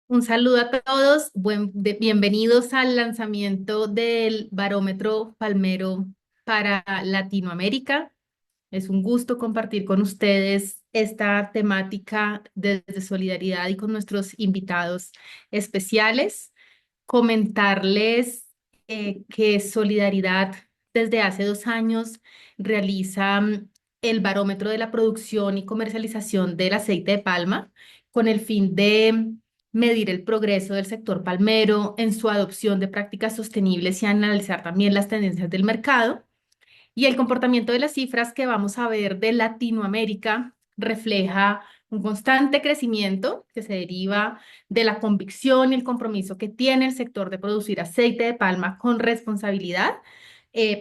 Un saludo a todos, bienvenidos al lanzamiento del Barómetro Palmero para Latinoamérica. Es un gusto compartir con ustedes esta temática desde solidaridad y con nuestros invitados especiales. Comentarles que Solidaridad desde hace 2 años realiza el barómetro de la producción y comercialización del aceite de palma con el fin de medir el progreso del sector palmero en su adopción de prácticas sostenibles y analizar también las tendencias del mercado. Y el comportamiento de las cifras que vamos a ver de Latinoamérica refleja un constante crecimiento que se deriva de la convicción y el compromiso que tiene el sector de producir aceite de palma con responsabilidad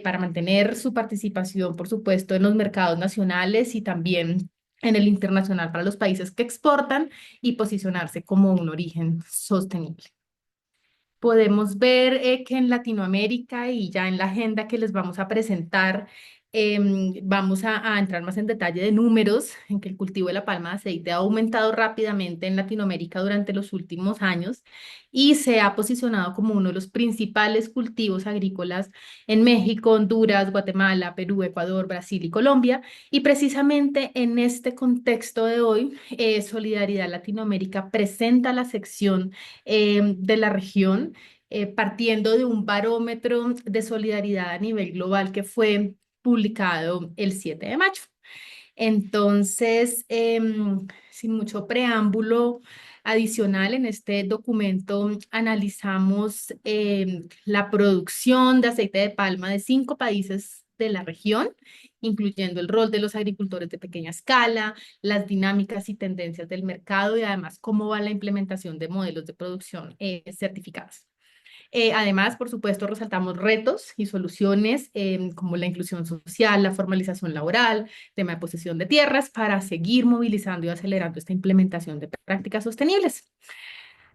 para mantener su participación, por supuesto, en los mercados nacionales y también en el internacional para los países que exportan y posicionarse como un origen sostenible. Podemos ver que en Latinoamérica y ya en la agenda que les vamos a presentar, vamos a entrar más en detalle de números, en que el cultivo de la palma de aceite ha aumentado rápidamente en Latinoamérica durante los últimos años y se ha posicionado como uno de los principales cultivos agrícolas en México, Honduras, Guatemala, Perú, Ecuador, Brasil y Colombia. Y precisamente en este contexto de hoy, Solidaridad Latinoamérica presenta la sección de la región, partiendo de un barómetro de solidaridad a nivel global que fue publicado el 7 de mayo. Entonces, sin mucho preámbulo adicional, en este documento analizamos la producción de aceite de palma de 5 países de la región, incluyendo el rol de los agricultores de pequeña escala, las dinámicas y tendencias del mercado y además cómo va la implementación de modelos de producción certificados. Además, por supuesto, resaltamos retos y soluciones como la inclusión social, la formalización laboral, tema de posesión de tierras, para seguir movilizando y acelerando esta implementación de prácticas sostenibles.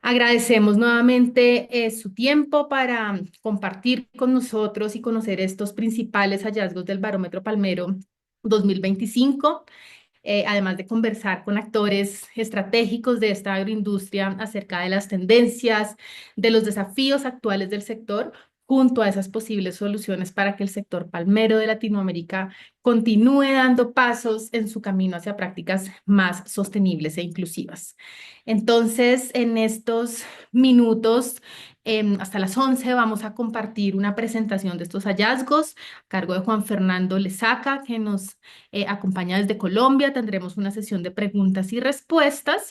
Agradecemos nuevamente su tiempo para compartir con nosotros y conocer estos principales hallazgos del Barómetro Palmero 2025, además de conversar con actores estratégicos de esta agroindustria acerca de las tendencias, de los desafíos actuales del sector, junto a esas posibles soluciones para que el sector palmero de Latinoamérica continúe dando pasos en su camino hacia prácticas más sostenibles e inclusivas. Entonces, en estos minutos, hasta las 11, vamos a compartir una presentación de estos hallazgos a cargo de Juan Fernando Lesaca, que nos acompaña desde Colombia. Tendremos una sesión de preguntas y respuestas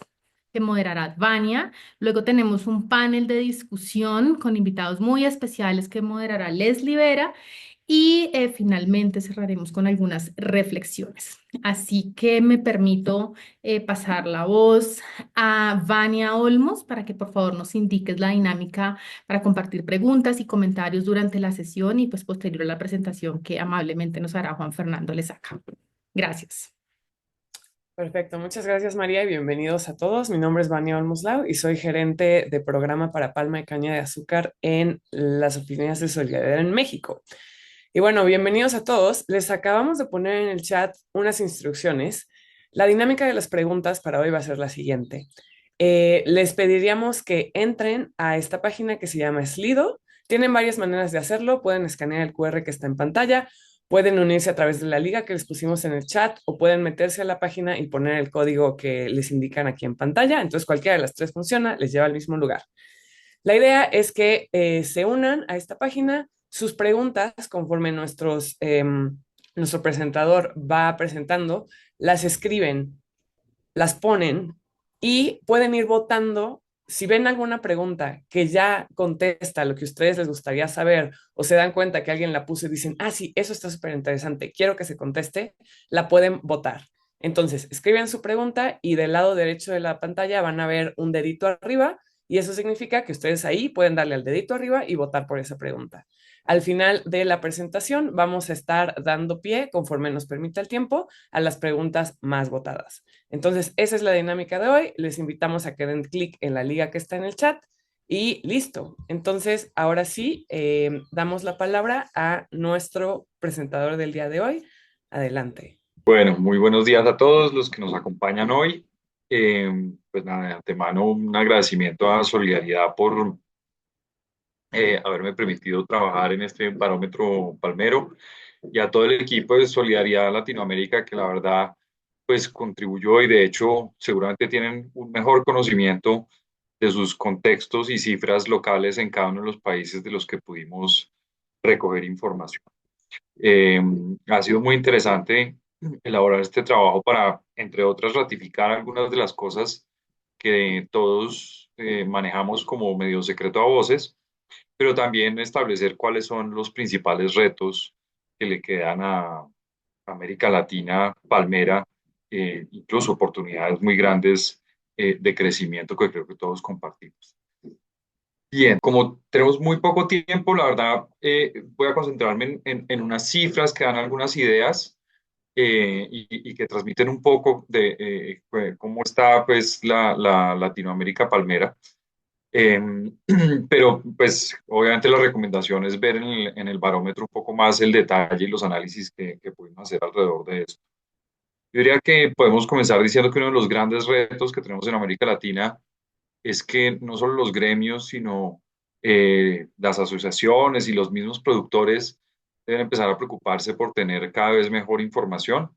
que moderará Vania. Luego tenemos un panel de discusión con invitados muy especiales que moderará Leslie Vera. Y finalmente cerraremos con algunas reflexiones. Así que me permito pasar la voz a Vania Olmos para que por favor nos indiques la dinámica para compartir preguntas y comentarios durante la sesión y pues posterior a la presentación que amablemente nos hará Juan Fernando Lesaca. Gracias. Perfecto, muchas gracias María y bienvenidos a todos. Mi nombre es Vania Olmoslau y soy gerente de programa para palma de caña de azúcar en las oficinas de Solidaridad en México. Y bueno, bienvenidos a todos. Les acabamos de poner en el chat unas instrucciones. La dinámica de las preguntas para hoy va a ser la siguiente. Les pediríamos que entren a esta página que se llama Slido. Tienen varias maneras de hacerlo. Pueden escanear el QR que está en pantalla, pueden unirse a través de la liga que les pusimos en el chat o pueden meterse a la página y poner el código que les indican aquí en pantalla. Entonces, cualquiera de las tres funciona, les lleva al mismo lugar. La idea es que se unan a esta página. Sus preguntas, conforme nuestro presentador va presentando, las escriben, las ponen y pueden ir votando. Si ven alguna pregunta que ya contesta lo que a ustedes les gustaría saber o se dan cuenta que alguien la puso y dicen, ah, sí, eso está súper interesante, quiero que se conteste, la pueden votar. Entonces, escriben su pregunta y del lado derecho de la pantalla van a ver un dedito arriba y eso significa que ustedes ahí pueden darle al dedito arriba y votar por esa pregunta. Al final de la presentación vamos a estar dando pie, conforme nos permita el tiempo, a las preguntas más votadas. Entonces, esa es la dinámica de hoy. Les invitamos a que den clic en la liga que está en el chat y listo. Entonces, ahora sí, damos la palabra a nuestro presentador del día de hoy. Adelante. Bueno, muy buenos días a todos los que nos acompañan hoy. Pues nada, de antemano un agradecimiento a Solidaridad por haberme permitido trabajar en este barómetro palmero y a todo el equipo de Solidaridad Latinoamérica que la verdad pues contribuyó y de hecho seguramente tienen un mejor conocimiento de sus contextos y cifras locales en cada uno de los países de los que pudimos recoger información. Eh, Ha sido muy interesante elaborar este trabajo para, entre otras, ratificar algunas de las cosas que todos manejamos como medio secreto a voces, pero también establecer cuáles son los principales retos que le quedan a América Latina palmera, incluso oportunidades muy grandes de crecimiento que creo que todos compartimos. Bien, como tenemos muy poco tiempo, la verdad voy a concentrarme en unas cifras que dan algunas ideas y que transmiten un poco de cómo está pues la Latinoamérica palmera. Eh, pero pues obviamente la recomendación es ver en el barómetro un poco más el detalle y los análisis que pudimos hacer alrededor de esto. Yo diría que podemos comenzar diciendo que uno de los grandes retos que tenemos en América Latina es que no solo los gremios, sino las asociaciones y los mismos productores deben empezar a preocuparse por tener cada vez mejor información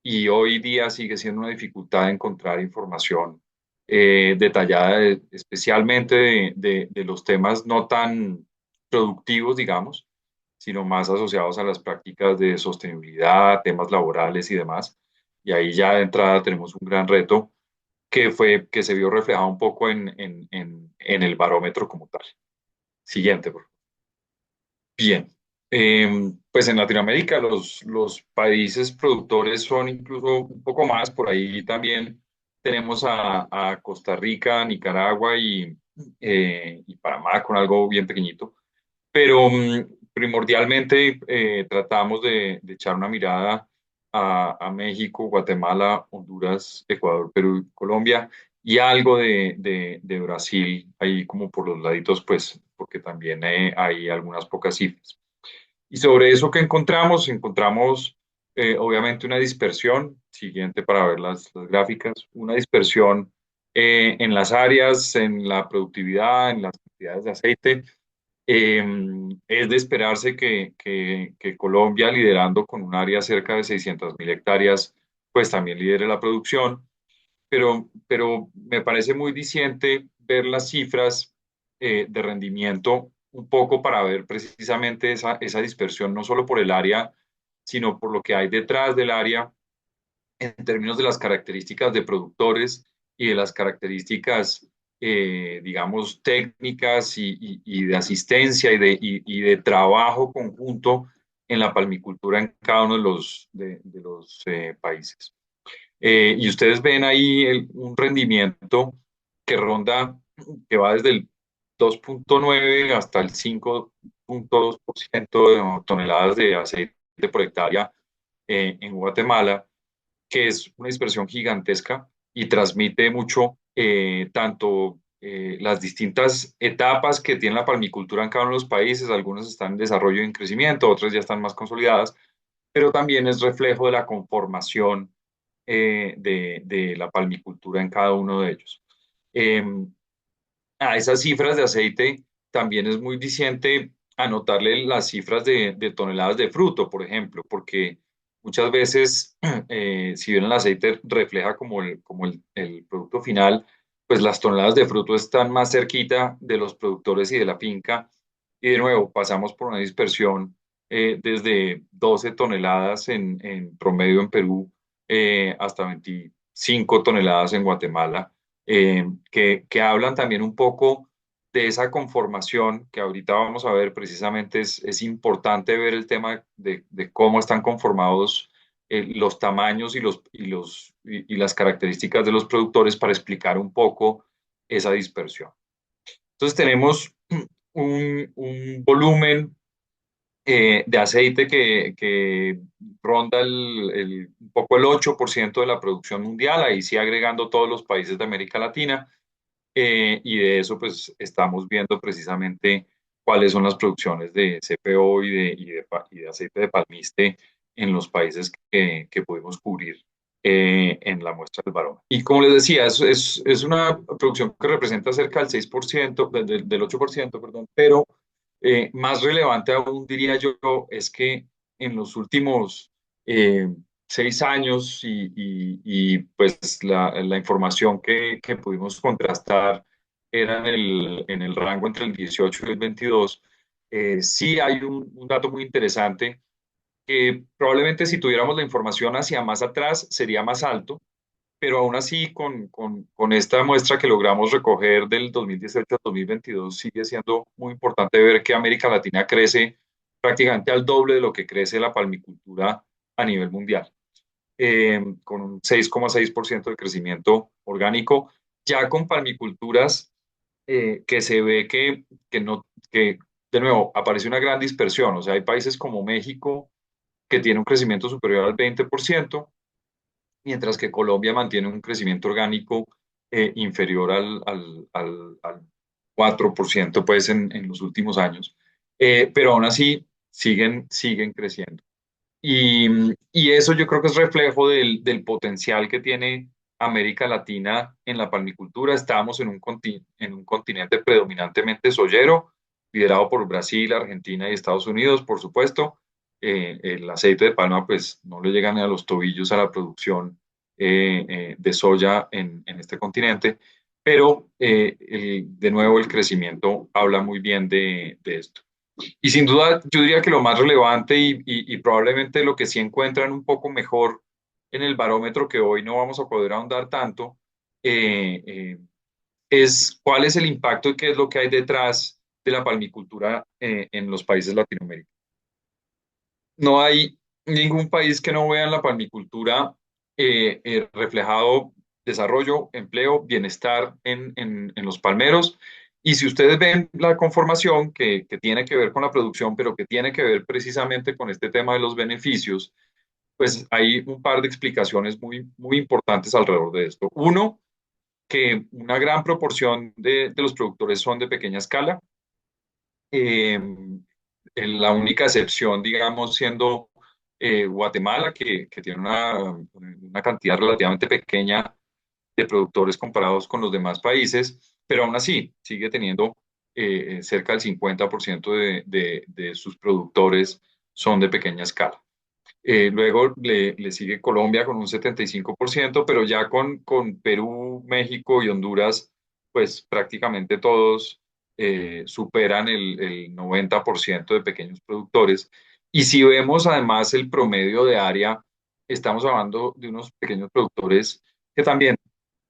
y hoy día sigue siendo una dificultad encontrar información detallada, especialmente de los temas no tan productivos, digamos, sino más asociados a las prácticas de sostenibilidad, temas laborales y demás. Y ahí ya de entrada tenemos un gran reto que se vio reflejado un poco en el barómetro como tal. Siguiente, por favor. Bien. Pues en Latinoamérica los países productores son incluso un poco más, por ahí también tenemos a Costa Rica, Nicaragua y Panamá con algo bien pequeñito, pero primordialmente tratamos de echar una mirada a México, Guatemala, Honduras, Ecuador, Perú y Colombia y algo de Brasil, ahí como por los laditos, pues porque también hay algunas pocas cifras. Y sobre eso que encontramos, encontramos obviamente una dispersión, siguiente para ver las gráficas, una dispersión en las áreas, en la productividad, en las cantidades de aceite. Eh, es de esperarse que Colombia, liderando con un área cerca de 600.000 hectáreas, pues también lidere la producción, pero me parece muy diciente ver las cifras de rendimiento un poco para ver precisamente esa dispersión, no solo por el área, sino por lo que hay detrás del área en términos de las características de productores y de las características, digamos, técnicas y de asistencia y de trabajo conjunto en la palmicultura en cada uno de los países. Y ustedes ven ahí un rendimiento que ronda, que va desde el 2,9 hasta el 5,2% de toneladas de aceite por hectárea en Guatemala, que es una dispersión gigantesca y transmite mucho tanto las distintas etapas que tiene la palmicultura en cada uno de los países, algunas están en desarrollo y en crecimiento, otras ya están más consolidadas, pero también es reflejo de la conformación de la palmicultura en cada uno de ellos. Eh, a esas cifras de aceite también es muy diciente anotarle las cifras de toneladas de fruto, por ejemplo, porque muchas veces, si bien el aceite refleja como el producto final, pues las toneladas de fruto están más cerquita de los productores y de la finca. Y de nuevo, pasamos por una dispersión desde 12 toneladas en promedio en Perú hasta 25 toneladas en Guatemala que hablan también un poco de esa conformación que ahorita vamos a ver precisamente es importante ver el tema de cómo están conformados los tamaños y las características de los productores para explicar un poco esa dispersión. Entonces tenemos un volumen de aceite que ronda un poco el 8% de la producción mundial, ahí sí agregando todos los países de América Latina, y de eso pues estamos viendo precisamente cuáles son las producciones de CPO y de aceite de palmiste en los países que pudimos cubrir. en la muestra del varón. Y como les decía, es una producción que representa cerca del 6%, del 8%, perdón, pero más relevante aún, diría yo, es que en los últimos 6 años pues la información que pudimos contrastar era en el rango entre el 18 y el 22, sí hay un dato muy interesante que probablemente si tuviéramos la información hacia más atrás sería más alto, pero aún así con esta muestra que logramos recoger del 2018 al 2022 sigue siendo muy importante ver que América Latina crece prácticamente al doble de lo que crece la palmicultura a nivel mundial, con un 6,6% de crecimiento orgánico, ya con palmiculturas que se ve no, que de nuevo aparece una gran dispersión, o sea, hay países como México que tiene un crecimiento superior al 20%, mientras que Colombia mantiene un crecimiento orgánico inferior al 4% pues, en los últimos años. Pero aún así siguen creciendo. Y eso yo creo que es reflejo del potencial que tiene América Latina en la palmicultura. Estamos en un continente predominantemente soyero, liderado por Brasil, Argentina y Estados Unidos, por supuesto. El aceite de palma pues no le llegan a los tobillos a la producción de soya en este continente, pero de nuevo el crecimiento habla muy bien de esto. Y sin duda, yo diría que lo más relevante y probablemente lo que sí encuentran un poco mejor en el barómetro, que hoy no vamos a poder ahondar tanto, eh, eh, es cuál es el impacto y qué es lo que hay detrás de la palmicultura en los países de Latinoamérica. No hay ningún país que no vea en la palmicultura reflejado desarrollo, empleo, bienestar en los palmeros. Y si ustedes ven la conformación que tiene que ver con la producción, pero que tiene que ver precisamente con este tema de los beneficios, pues hay un par de explicaciones muy importantes alrededor de esto. Uno, que una gran proporción de los productores son de pequeña escala. Eh, la única excepción, digamos, siendo Guatemala, que tiene una cantidad relativamente pequeña de productores comparados con los demás países, pero aún así sigue teniendo cerca del 50% de sus productores son de pequeña escala. Luego le sigue Colombia con un 75%, pero ya con Perú, México y Honduras, pues prácticamente todos superan el 90% de pequeños productores. Y si vemos además el promedio de área, estamos hablando de unos pequeños productores que también,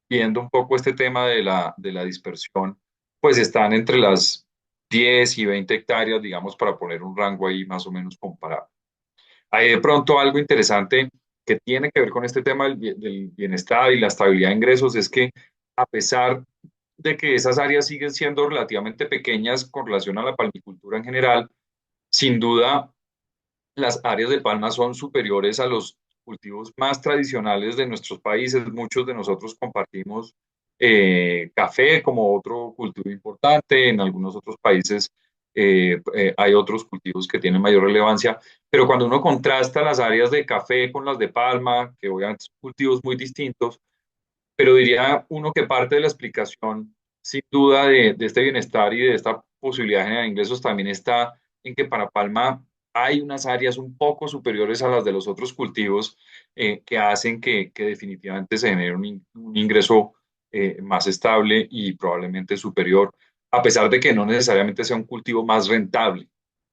viendo un poco este tema de la dispersión, pues están entre las 10 y 20 hectáreas, digamos, para poner un rango ahí más o menos comparable. Hay de pronto algo interesante que tiene que ver con este tema del bienestar y la estabilidad de ingresos, es que a pesar de que esas áreas siguen siendo relativamente pequeñas con relación a la palmicultura en general, sin duda las áreas de palma son superiores a los cultivos más tradicionales de nuestros países. Muchos de nosotros compartimos café como otro cultivo importante. En algunos otros países hay otros cultivos que tienen mayor relevancia. Pero cuando uno contrasta las áreas de café con las de palma, que obviamente son cultivos muy distintos, pero diría uno que parte de la explicación, sin duda, de este bienestar y de esta posibilidad de generar ingresos también está en que para Palma hay unas áreas un poco superiores a las de los otros cultivos que hacen que definitivamente se genere un ingreso más estable y probablemente superior, a pesar de que no necesariamente sea un cultivo más rentable.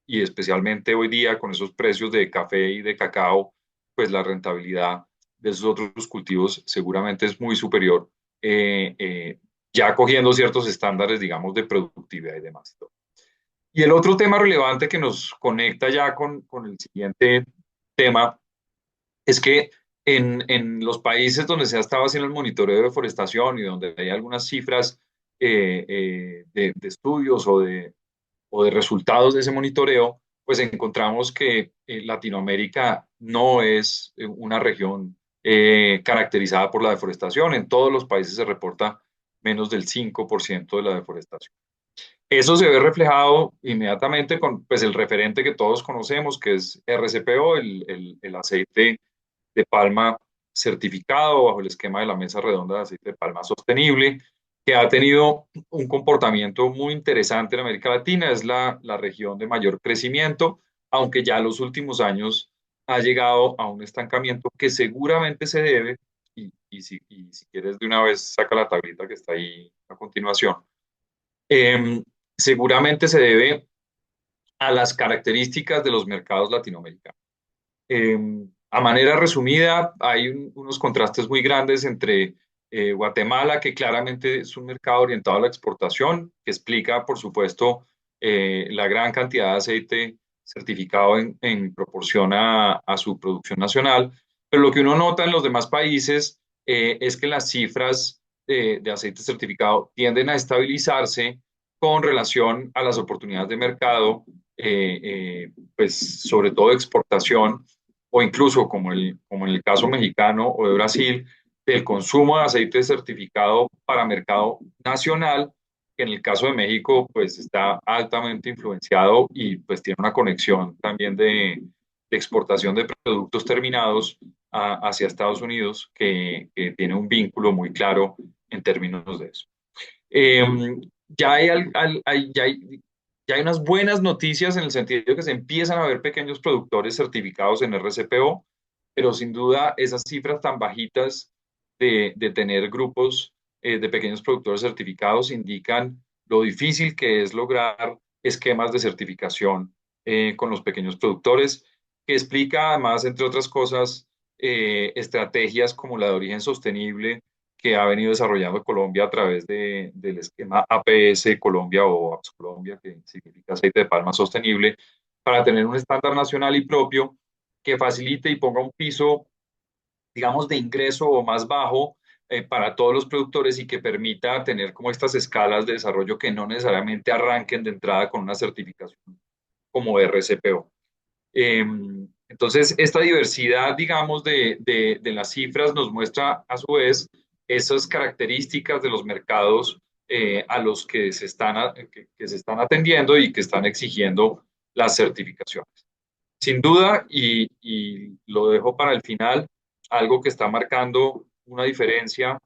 Y especialmente hoy día con esos precios de café y de cacao, pues la rentabilidad de esos otros cultivos seguramente es muy superior, eh, eh, ya cogiendo ciertos estándares, digamos, de productividad y demás. Y el otro tema relevante que nos conecta ya con el siguiente tema es que en los países donde se ha estado haciendo el monitoreo de deforestación y donde hay algunas cifras de estudios o de resultados de ese monitoreo, pues encontramos que Latinoamérica no es una región caracterizada por la deforestación. En todos los países se reporta menos del 5% de la deforestación. Eso se ve reflejado inmediatamente con pues, el referente que todos conocemos, que es RCPO, el aceite de palma certificado bajo el esquema de la Mesa Redonda de Aceite de Palma Sostenible, que ha tenido un comportamiento muy interesante en América Latina. Es la región de mayor crecimiento, aunque ya en los últimos años ha llegado a un estancamiento que seguramente se debe, y si quieres de una vez saca la tablita que está ahí a continuación, eh, seguramente se debe a las características de los mercados latinoamericanos. Eh, a manera resumida, hay unos contrastes muy grandes entre Guatemala, que claramente es un mercado orientado a la exportación, que explica, por supuesto, la gran cantidad de aceite certificado en proporción a su producción nacional. Pero lo que uno nota en los demás países es que las cifras de aceite certificado tienden a estabilizarse con relación a las oportunidades de mercado, pues sobre todo de exportación, o incluso como en el caso mexicano o de Brasil, del consumo de aceite certificado para mercado nacional, que en el caso de México pues está altamente influenciado y pues tiene una conexión también de exportación de productos terminados hacia Estados Unidos, que tiene un vínculo muy claro en términos de eso. Eh, ya hay, ya hay unas buenas noticias en el sentido de que se empiezan a ver pequeños productores certificados en RCPO, pero sin duda esas cifras tan bajitas de tener grupos de pequeños productores certificados indican lo difícil que es lograr esquemas de certificación con los pequeños productores, que explica además, entre otras cosas, estrategias como la de origen sostenible que ha venido desarrollando Colombia a través del esquema APS Colombia o APS Colombia, que significa aceite de palma sostenible, para tener un estándar nacional y propio que facilite y ponga un piso, digamos, de ingreso o más bajo para todos los productores y que permita tener como estas escalas de desarrollo que no necesariamente arranquen de entrada con una certificación como RCPO. Entonces, esta diversidad, digamos, de las cifras nos muestra a su vez esas características de los mercados a los que se están atendiendo y que están exigiendo las certificaciones. Sin duda, y lo dejo para el final, algo que está marcando una diferencia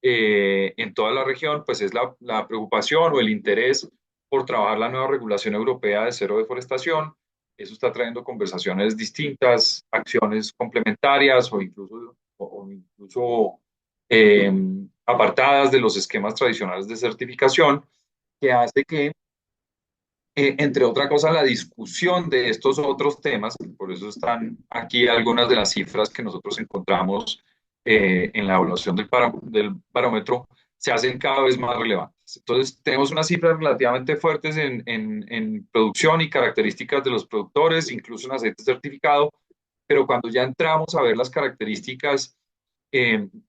en toda la región, pues es la preocupación o el interés por trabajar la nueva regulación europea de cero deforestación. Eso está trayendo conversaciones distintas, acciones complementarias o incluso eh, apartadas de los esquemas tradicionales de certificación, que hace que entre otra cosa, la discusión de estos otros temas, por eso están aquí algunas de las cifras que nosotros encontramos en la evaluación del barómetro, se hacen cada vez más relevantes. Entonces, tenemos unas cifras relativamente fuertes en producción y características de los productores, incluso en aceite certificado, pero cuando ya entramos a ver las características,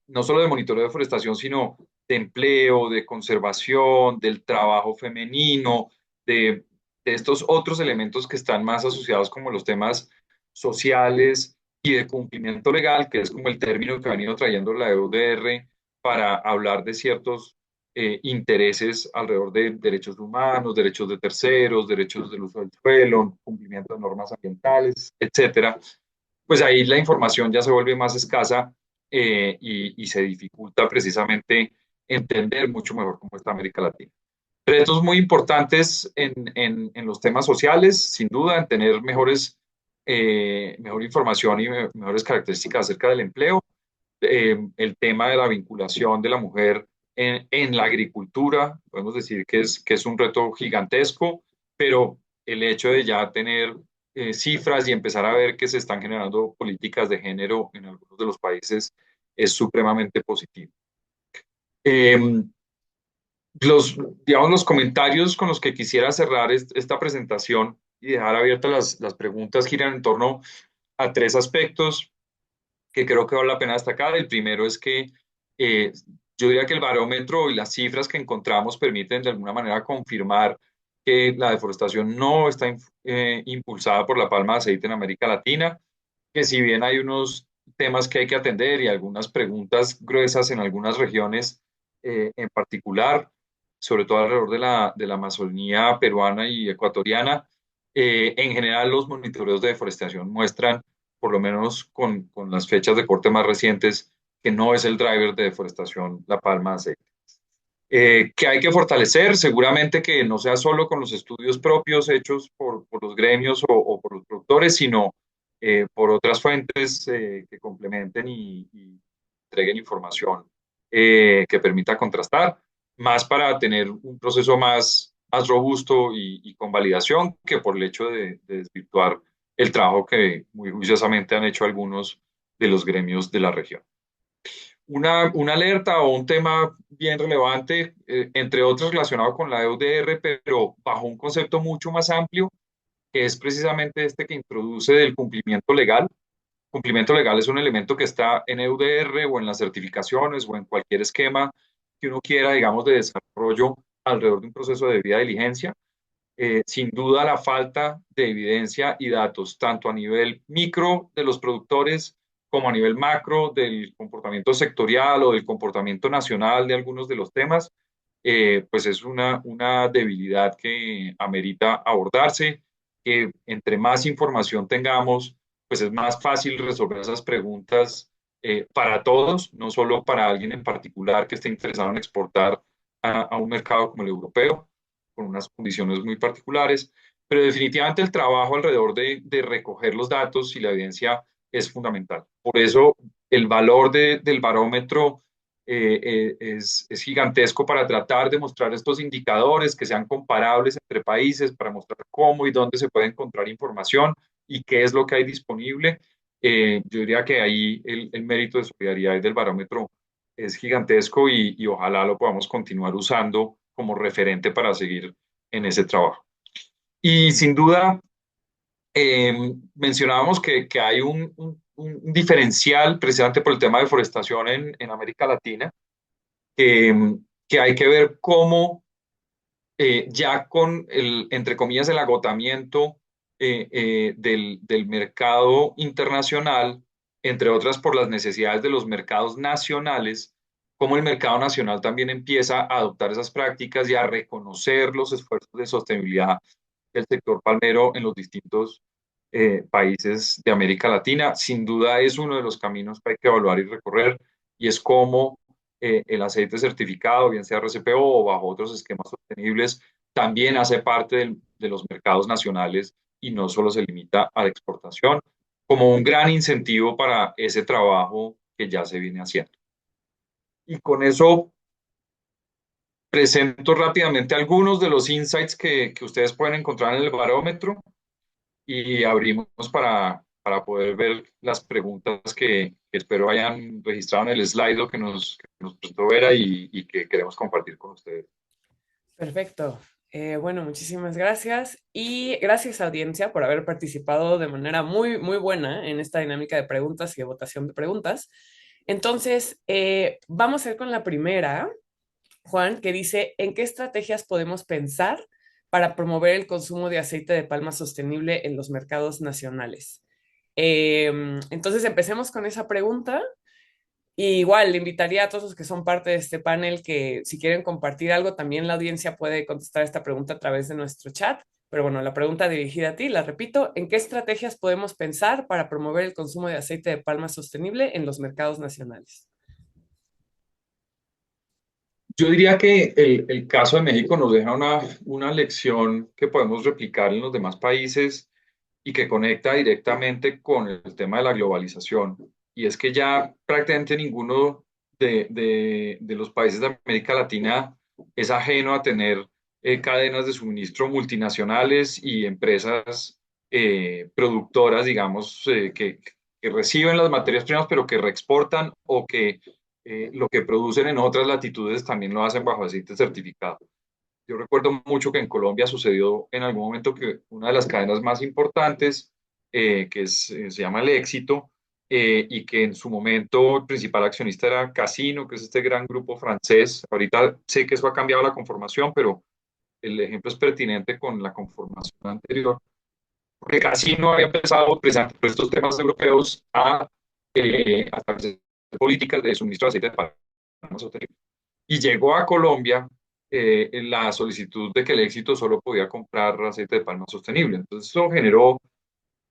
no solo de monitoreo de deforestación, sino de empleo, de conservación, del trabajo femenino, de de estos otros elementos que están más asociados como los temas sociales y de cumplimiento legal, que es como el término que ha venido trayendo la EUDR para hablar de ciertos intereses alrededor de derechos humanos, derechos de terceros, derechos del uso del suelo, cumplimiento de normas ambientales, etcétera. Pues ahí la información ya se vuelve más escasa y se dificulta precisamente entender mucho mejor cómo está América Latina. Retos muy importantes en los temas sociales, sin duda, en tener mejor información y mejores características acerca del empleo. El tema de la vinculación de la mujer en la agricultura, podemos decir que es un reto gigantesco, pero el hecho de ya tener cifras y empezar a ver que se están generando políticas de género en algunos de los países es supremamente positivo. Eh, digamos, los comentarios con los que quisiera cerrar esta presentación y dejar abiertas las preguntas giran en torno a tres aspectos que creo que vale la pena destacar. El primero es que eh, yo diría que el barómetro y las cifras que encontramos permiten de alguna manera confirmar que la deforestación no está impulsada por la palma de aceite en América Latina, que si bien hay unos temas que hay que atender y algunas preguntas gruesas en algunas regiones en particular, sobre todo alrededor de la Amazonía peruana y ecuatoriana, en general los monitoreos de deforestación muestran por lo menos con las fechas de corte más recientes, que no es el driver de deforestación la palma de aceite. Que hay que fortalecer, seguramente que no sea solo con los estudios propios hechos por los gremios o por los productores, sino por otras fuentes que complementen y entreguen información que permita contrastar, más para tener un proceso más robusto y con validación que por el hecho de desvirtuar el trabajo que muy juiciosamente han hecho algunos de los gremios de la región. Una alerta o un tema bien relevante, entre otros relacionado con la EUDR, pero bajo un concepto mucho más amplio, que es precisamente este que introduce del cumplimiento legal. Cumplimiento legal es un elemento que está en EUDR o en las certificaciones o en cualquier esquema que uno quiera, digamos, de desarrollo alrededor de un proceso de debida diligencia. Sin duda, la falta de evidencia y datos, tanto a nivel micro de los productores como a nivel macro del comportamiento sectorial o del comportamiento nacional de algunos de los temas, pues es una debilidad que amerita abordarse, que entre más información tengamos, pues es más fácil resolver esas preguntas para todos, no solo para alguien en particular que esté interesado en exportar a un mercado como el europeo con unas condiciones muy particulares, pero definitivamente el trabajo alrededor de recoger los datos y la evidencia es fundamental. Por eso el valor del barómetro es gigantesco para tratar de mostrar estos indicadores que sean comparables entre países, para mostrar cómo y dónde se puede encontrar información y qué es lo que hay disponible. Yo diría que ahí el mérito de solidaridad y del barómetro es gigantesco y ojalá lo podamos continuar usando como referente para seguir en ese trabajo. Y sin duda, mencionábamos que hay un diferencial precisamente por el tema de deforestación en América Latina, que hay que ver cómo ya con el, entre comillas, el agotamiento del mercado internacional, entre otras por las necesidades de los mercados nacionales, cómo el mercado nacional también empieza a adoptar esas prácticas y a reconocer los esfuerzos de sostenibilidad del sector palmero en los distintos países de América Latina. Sin duda es uno de los caminos que hay que evaluar y recorrer y es cómo el aceite certificado, bien sea RCPO o bajo otros esquemas sostenibles, también hace parte de los mercados nacionales y no solo se limita a la exportación, como un gran incentivo para ese trabajo que ya se viene haciendo. Y con eso presento rápidamente algunos de los insights que ustedes pueden encontrar en el barómetro y abrimos para poder ver las preguntas que espero hayan registrado en el slide que nos presentó Vera y que queremos compartir con ustedes. Perfecto. Bueno, muchísimas gracias y gracias audiencia por haber participado de manera muy, muy buena en esta dinámica de preguntas y de votación de preguntas. Entonces, vamos a ir con la primera, Juan, que dice, ¿en qué estrategias podemos pensar para promover el consumo de aceite de palma sostenible en los mercados nacionales? Entonces, empecemos con esa pregunta. Y igual, le invitaría a todos los que son parte de este panel que si quieren compartir algo, también la audiencia puede contestar esta pregunta a través de nuestro chat. Pero bueno, la pregunta dirigida a ti, la repito, ¿en qué estrategias podemos pensar para promover el consumo de aceite de palma sostenible en los mercados nacionales? Yo diría que el caso de México nos deja una lección que podemos replicar en los demás países y que conecta directamente con el tema de la globalización. Y es que ya prácticamente ninguno de los países de América Latina es ajeno a tener cadenas de suministro multinacionales y empresas productoras, digamos, que reciben las materias primas, pero que reexportan o que lo que producen en otras latitudes también lo hacen bajo aceite certificado. Yo recuerdo mucho que en Colombia sucedió en algún momento que una de las cadenas más importantes, se llama El Éxito, y que en su momento el principal accionista era Casino, que es este gran grupo francés. Ahorita sé que eso ha cambiado la conformación, pero el ejemplo es pertinente con la conformación anterior, porque Casino había empezado precisamente por estos temas europeos a establecer políticas de suministro de aceite de palma sostenible. Y llegó a Colombia la solicitud de que el Éxito solo podía comprar aceite de palma sostenible. Entonces eso generó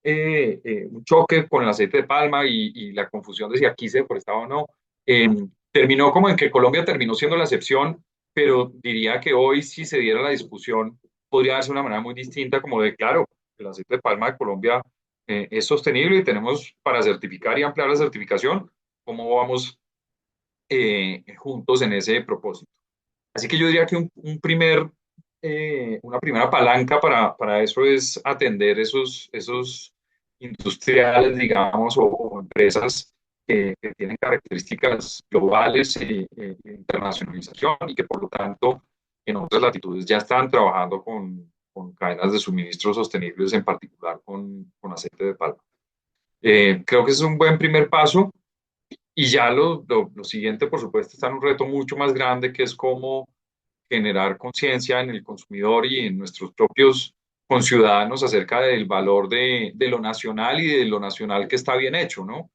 un choque con el aceite de palma y la confusión de si aquí se deforestaba o no. Eh, Terminó como en que Colombia terminó siendo la excepción, pero diría que hoy si se diera la discusión podría darse de una manera muy distinta, como de, claro, el aceite de palma de Colombia es sostenible y tenemos para certificar y ampliar la certificación, ¿cómo vamos juntos en ese propósito? Así que yo diría que una primera palanca para eso es atender esos industriales, digamos, o empresas que tienen características globales e internacionalización y que por lo tanto en otras latitudes ya están trabajando con cadenas de suministro sostenibles, en particular con aceite de palma. Creo que ese es un buen primer paso y ya lo siguiente, por supuesto, está en un reto mucho más grande que es cómo generar conciencia en el consumidor y en nuestros propios conciudadanos acerca del valor de lo nacional y de lo nacional que está bien hecho, ¿no?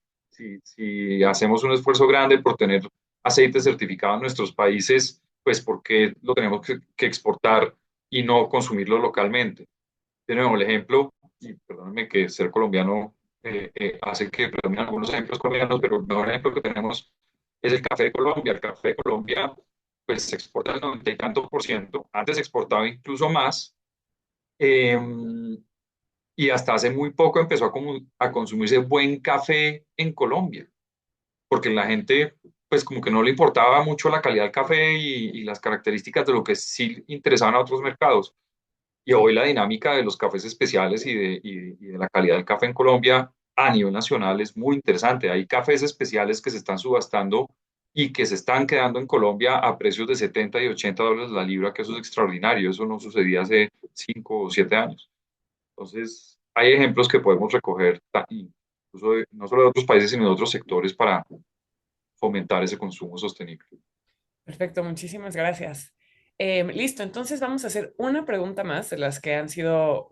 Si hacemos un esfuerzo grande por tener aceite certificado en nuestros países, pues ¿por qué lo tenemos que exportar y no consumirlo localmente? De nuevo, el ejemplo, y perdónenme que ser colombiano hace que predominen algunos ejemplos colombianos, pero el mejor ejemplo que tenemos es el café de Colombia. El café de Colombia pues se exporta el 90 y tanto por ciento, antes se exportaba incluso más, eh, y hasta hace muy poco empezó a consumirse buen café en Colombia, porque la gente pues como que no le importaba mucho la calidad del café y las características de lo que sí interesaban a otros mercados. Y hoy la dinámica de los cafés especiales y de la calidad del café en Colombia a nivel nacional es muy interesante. Hay cafés especiales que se están subastando y que se están quedando en Colombia a precios de 70 y $80 la libra, que eso es extraordinario. Eso no sucedía hace 5 o 7 años. Entonces, hay ejemplos que podemos recoger, incluso no solo de otros países, sino de otros sectores para fomentar ese consumo sostenible. Perfecto, muchísimas gracias. Listo, entonces vamos a hacer una pregunta más de las que han sido,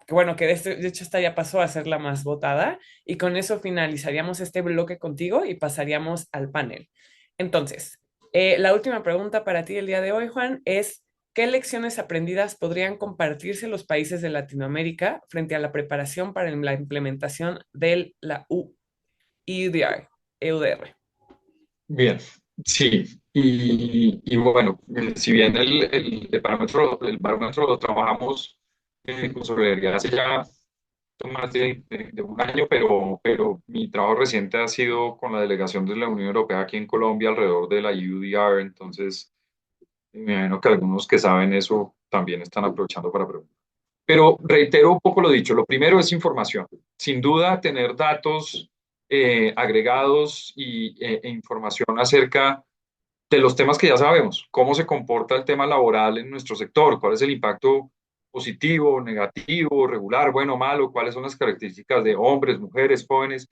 que bueno, que de hecho esta ya pasó a ser la más votada y con eso finalizaríamos este bloque contigo y pasaríamos al panel. Entonces, la última pregunta para ti el día de hoy, Juan, es ¿qué lecciones aprendidas podrían compartirse los países de Latinoamérica frente a la preparación para la implementación de la EUDR? EUDR. Bien, sí. Y bueno, si bien el barómetro lo trabajamos con solidaridad hace ya más de un año, pero mi trabajo reciente ha sido con la delegación de la Unión Europea aquí en Colombia alrededor de la UDR, entonces me imagino que algunos que saben eso también están aprovechando para preguntar. Pero reitero un poco lo dicho, lo primero es información. Sin duda, tener datos agregados e información acerca de los temas que ya sabemos, cómo se comporta el tema laboral en nuestro sector, cuál es el impacto positivo, negativo, regular, bueno, malo, cuáles son las características de hombres, mujeres, jóvenes.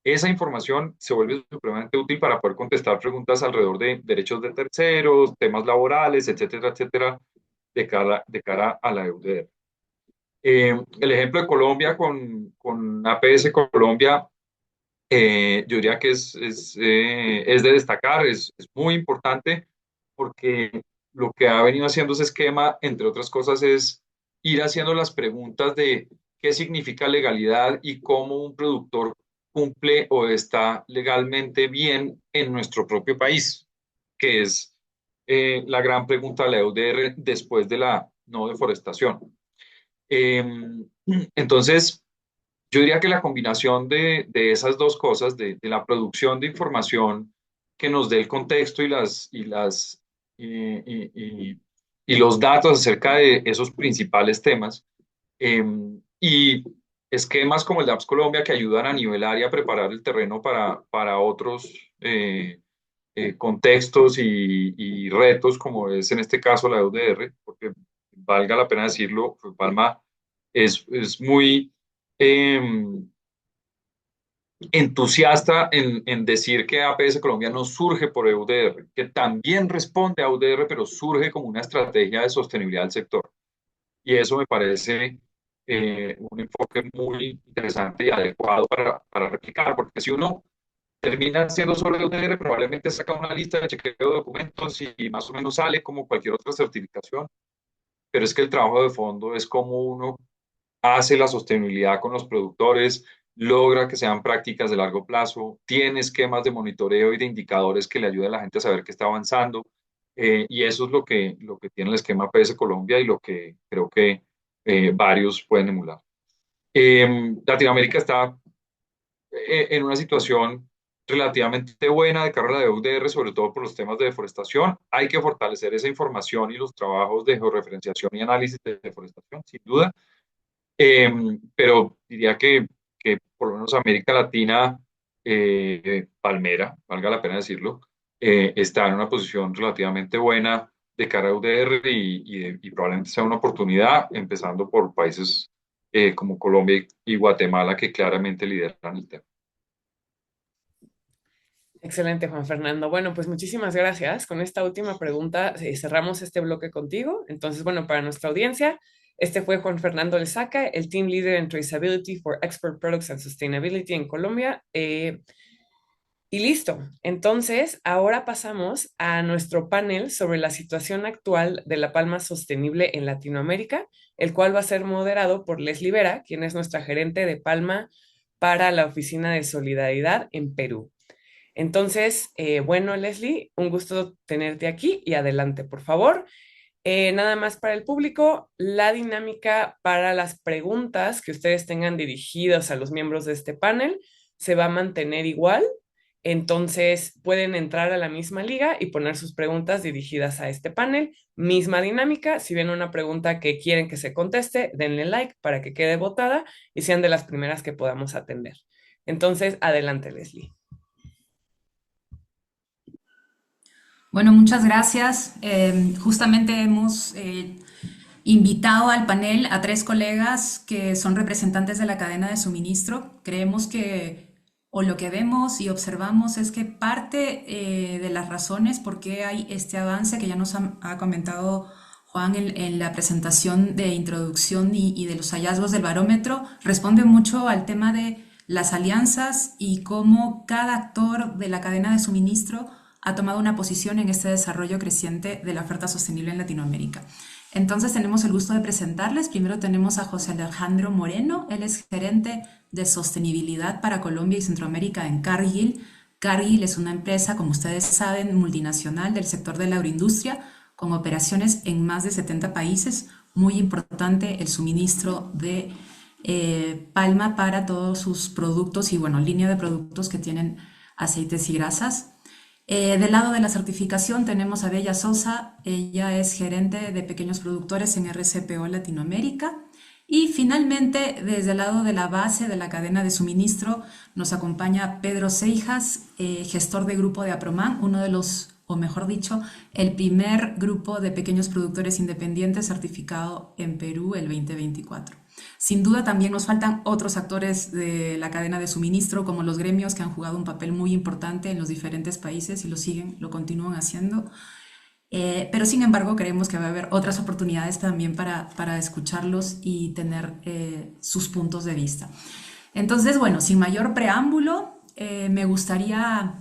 Esa información se vuelve supremamente útil para poder contestar preguntas alrededor de derechos de terceros, temas laborales, etcétera, etcétera, de cara a la EUDR. El ejemplo de Colombia con APS Colombia, yo diría que es de destacar, es muy importante porque lo que ha venido haciendo ese esquema, entre otras cosas, es ir haciendo las preguntas de qué significa legalidad y cómo un productor cumple o está legalmente bien en nuestro propio país, que es la gran pregunta de la EUDR después de la no deforestación. Eh, entonces, yo diría que la combinación de esas dos cosas, de la producción de información que nos dé el contexto y los datos acerca de esos principales temas, eh, y esquemas como el de Apps Colombia que ayudan a nivelar y a preparar el terreno para otros contextos y retos, como es en este caso la UDR, porque valga la pena decirlo, Palma es muy eh, entusiasta en decir que APS Colombia no surge por EUDR, que también responde a UDR, pero surge como una estrategia de sostenibilidad del sector. Y eso me parece un enfoque muy interesante y adecuado para replicar, porque si uno termina siendo solo EUDR, probablemente saca una lista de chequeo de documentos y más o menos sale como cualquier otra certificación, pero es que el trabajo de fondo es como uno hace la sostenibilidad con los productores, logra que sean prácticas de largo plazo, tiene esquemas de monitoreo y de indicadores que le ayuden a la gente a saber que está avanzando. Y eso es lo que tiene el esquema PS Colombia y lo que creo que varios pueden emular. Latinoamérica está en una situación relativamente buena de cara a la de UDR, sobre todo por los temas de deforestación. Hay que fortalecer esa información y los trabajos de georreferenciación y análisis de deforestación, sin duda. Pero diría que por lo menos América Latina, Palmera, valga la pena decirlo, está en una posición relativamente buena de cara a UDR y probablemente sea una oportunidad, empezando por países como Colombia y Guatemala, que claramente lideran el tema. Excelente, Juan Fernando. Bueno, pues muchísimas gracias. Con esta última pregunta cerramos este bloque contigo. Entonces, bueno, para nuestra audiencia, este fue Juan Fernando Lezaca, el Team Leader en Traceability for Export Products and Sustainability en Colombia. Y listo. Entonces, ahora pasamos a nuestro panel sobre la situación actual de la palma sostenible en Latinoamérica, el cual va a ser moderado por Leslie Vera, quien es nuestra gerente de palma para la Oficina de Solidaridad en Perú. Entonces, bueno, Leslie, un gusto tenerte aquí y adelante, por favor. Nada más para el público, la dinámica para las preguntas que ustedes tengan dirigidas a los miembros de este panel se va a mantener igual. Entonces, pueden entrar a la misma liga y poner sus preguntas dirigidas a este panel. Misma dinámica, si ven una pregunta que quieren que se conteste, denle like para que quede votada y sean de las primeras que podamos atender. Entonces, adelante, Leslie. Bueno, muchas gracias. Justamente hemos invitado al panel a tres colegas que son representantes de la cadena de suministro. Creemos que, o lo que vemos y observamos es que parte de las razones por qué hay este avance que ya nos ha comentado Juan en la presentación de introducción y de los hallazgos del barómetro, responde mucho al tema de las alianzas y cómo cada actor de la cadena de suministro ha tomado una posición en este desarrollo creciente de la oferta sostenible en Latinoamérica. Entonces tenemos el gusto de presentarles. Primero tenemos a José Alejandro Moreno. Él es gerente de sostenibilidad para Colombia y Centroamérica en Cargill. Cargill es una empresa, como ustedes saben, multinacional del sector de la agroindustria, con operaciones en más de 70 países. Muy importante el suministro de palma para todos sus productos y, bueno, línea de productos que tienen aceites y grasas. Del lado de la certificación tenemos a Bella Sosa, ella es gerente de pequeños productores en RCPO Latinoamérica. Y finalmente, desde el lado de la base de la cadena de suministro, nos acompaña Pedro Seijas, gestor de grupo de Aproman, uno de los, o mejor dicho, el primer grupo de pequeños productores independientes certificado en Perú el 2024. Sin duda también nos faltan otros actores de la cadena de suministro, como los gremios que han jugado un papel muy importante en los diferentes países y lo continúan haciendo. Pero sin embargo creemos que va a haber otras oportunidades también para escucharlos y tener sus puntos de vista. Entonces, bueno, sin mayor preámbulo, me gustaría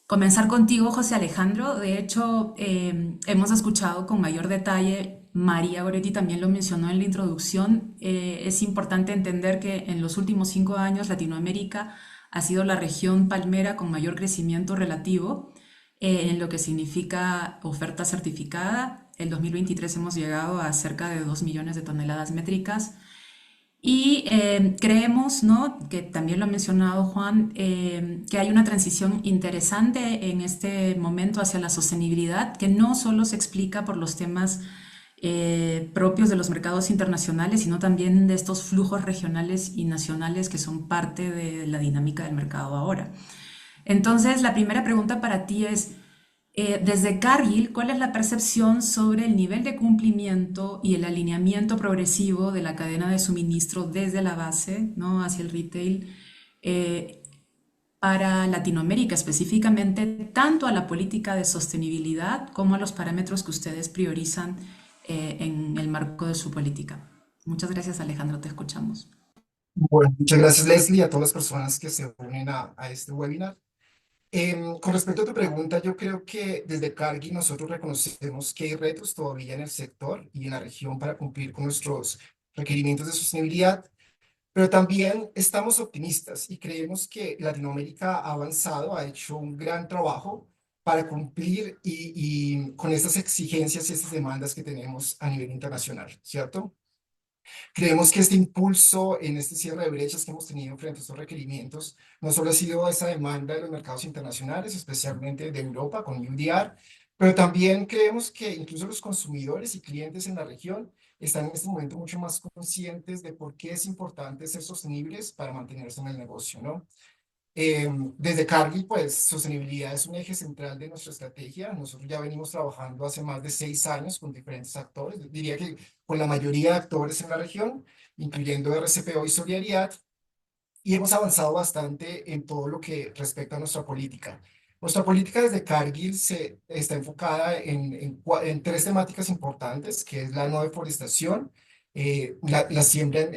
comenzar contigo, José Alejandro. De hecho, hemos escuchado con mayor detalle, María Goretti también lo mencionó en la introducción, es importante entender que en los últimos 5 años Latinoamérica ha sido la región palmera con mayor crecimiento relativo en lo que significa oferta certificada. En 2023 hemos llegado a cerca de 2 millones de toneladas métricas. Y creemos, ¿no?, que también lo ha mencionado Juan, que hay una transición interesante en este momento hacia la sostenibilidad, que no solo se explica por los temas propios de los mercados internacionales, sino también de estos flujos regionales y nacionales que son parte de la dinámica del mercado ahora. Entonces, la primera pregunta para ti es, desde Cargill, ¿cuál es la percepción sobre el nivel de cumplimiento y el alineamiento progresivo de la cadena de suministro desde la base, ¿no?, hacia el retail para Latinoamérica específicamente, tanto a la política de sostenibilidad como a los parámetros que ustedes priorizan en el marco de su política? Muchas gracias, Alejandro, te escuchamos. Bueno, muchas gracias, Leslie, y a todas las personas que se unen a este webinar. Con respecto a tu pregunta, yo creo que desde Cargill nosotros reconocemos que hay retos todavía en el sector y en la región para cumplir con nuestros requerimientos de sostenibilidad, pero también estamos optimistas y creemos que Latinoamérica ha avanzado, ha hecho un gran trabajo para cumplir y con estas exigencias y estas demandas que tenemos a nivel internacional, ¿cierto? Creemos que este impulso en este cierre de brechas que hemos tenido frente a estos requerimientos no solo ha sido esa demanda de los mercados internacionales, especialmente de Europa con UDR, pero también creemos que incluso los consumidores y clientes en la región están en este momento mucho más conscientes de por qué es importante ser sostenibles para mantenerse en el negocio, ¿no? Desde Cargill, pues sostenibilidad es un eje central de nuestra estrategia. Nosotros ya venimos trabajando hace más de 6 años con diferentes actores, diría que con la mayoría de actores en la región, incluyendo RCPO y Solidaridad, y hemos avanzado bastante en todo lo que respecta a nuestra política. Nuestra política desde Cargill está enfocada en tres temáticas importantes, que es la no deforestación, la siembra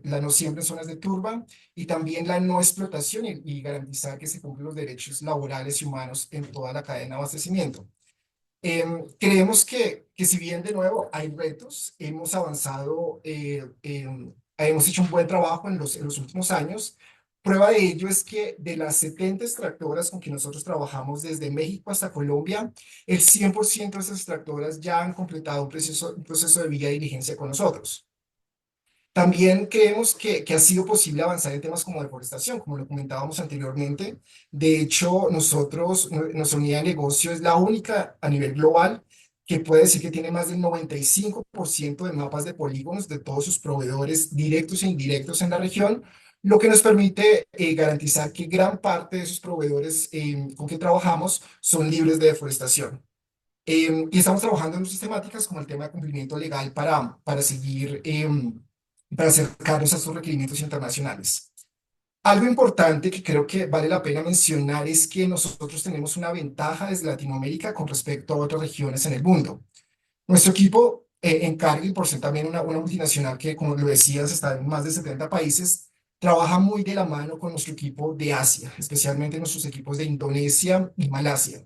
la no siembra en zonas de turba y también la no explotación y garantizar que se cumplen los derechos laborales y humanos en toda la cadena de abastecimiento. Creemos que si bien de nuevo hay retos, hemos avanzado, hemos hecho un buen trabajo en los últimos años. Prueba de ello es que de las 70 extractoras con que nosotros trabajamos desde México hasta Colombia, el 100% de esas extractoras ya han completado un proceso de vía de diligencia con nosotros. También creemos que ha sido posible avanzar en temas como deforestación, como lo comentábamos anteriormente. De hecho, nuestra unidad de negocio es la única a nivel global que puede decir que tiene más del 95% de mapas de polígonos de todos sus proveedores directos e indirectos en la región, lo que nos permite garantizar que gran parte de esos proveedores con que trabajamos son libres de deforestación. Y estamos trabajando en otras temáticas como el tema de cumplimiento legal para seguir, para acercarnos a estos requerimientos internacionales. Algo importante que creo que vale la pena mencionar es que nosotros tenemos una ventaja desde Latinoamérica con respecto a otras regiones en el mundo. Nuestro equipo en Cargill, por ser también una multinacional que, como lo decías, está en más de 70 países, trabaja muy de la mano con nuestro equipo de Asia, especialmente nuestros equipos de Indonesia y Malasia.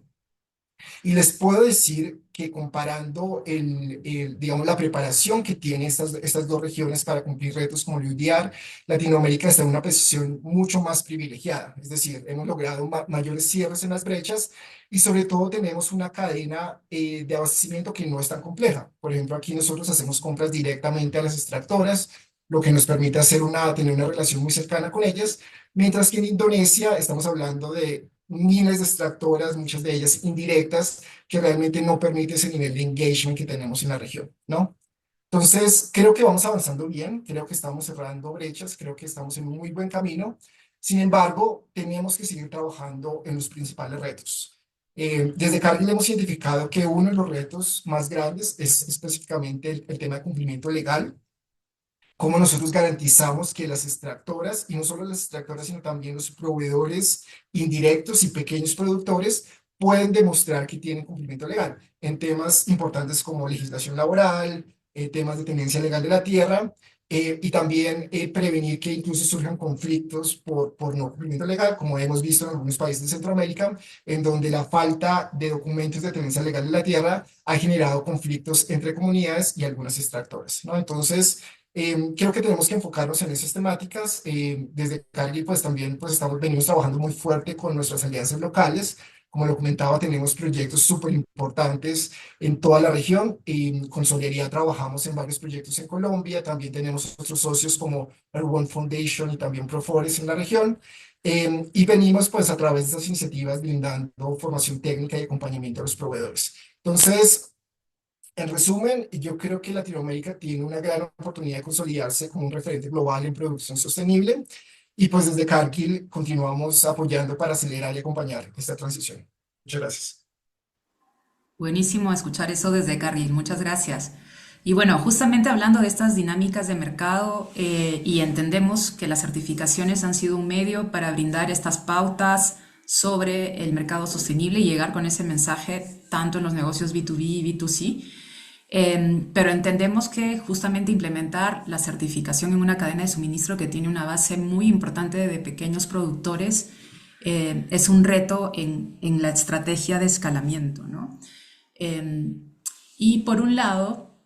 Y les puedo decir que comparando digamos, la preparación que tienen estas dos regiones para cumplir retos como el UDR, Latinoamérica está en una posición mucho más privilegiada. Es decir, hemos logrado mayores cierres en las brechas y sobre todo tenemos una cadena de abastecimiento que no es tan compleja. Por ejemplo, aquí nosotros hacemos compras directamente a las extractoras, lo que nos permite tener una relación muy cercana con ellas, mientras que en Indonesia estamos hablando de miles de extractoras, muchas de ellas indirectas, que realmente no permite ese nivel de engagement que tenemos en la región, ¿no? Entonces, creo que vamos avanzando bien, creo que estamos cerrando brechas, creo que estamos en un muy buen camino. Sin embargo, tenemos que seguir trabajando en los principales retos. Desde Cargill hemos identificado que uno de los retos más grandes es específicamente el tema de cumplimiento legal. Cómo nosotros garantizamos que las extractoras, y no solo las extractoras, sino también los proveedores indirectos y pequeños productores, pueden demostrar que tienen cumplimiento legal en temas importantes como legislación laboral, temas de tenencia legal de la tierra, y también prevenir que incluso surjan conflictos por no cumplimiento legal, como hemos visto en algunos países de Centroamérica, en donde la falta de documentos de tenencia legal de la tierra ha generado conflictos entre comunidades y algunas extractoras, ¿no? Entonces, creo que tenemos que enfocarnos en esas temáticas. Desde Cali, pues también venimos trabajando muy fuerte con nuestras alianzas locales. Como lo comentaba, tenemos proyectos súper importantes en toda la región. Con Solidaridad trabajamos en varios proyectos en Colombia. También tenemos otros socios como el One Foundation y también Profores en la región. Y venimos pues a través de estas iniciativas brindando formación técnica y acompañamiento a los proveedores. Entonces, en resumen, yo creo que Latinoamérica tiene una gran oportunidad de consolidarse como un referente global en producción sostenible y pues desde Cargill continuamos apoyando para acelerar y acompañar esta transición. Muchas gracias. Buenísimo escuchar eso desde Cargill, muchas gracias. Y bueno, justamente hablando de estas dinámicas de mercado y entendemos que las certificaciones han sido un medio para brindar estas pautas sobre el mercado sostenible y llegar con ese mensaje tanto en los negocios B2B y B2C. Pero entendemos que justamente implementar la certificación en una cadena de suministro que tiene una base muy importante de pequeños productores es un reto en la estrategia de escalamiento, ¿no? Y por un lado,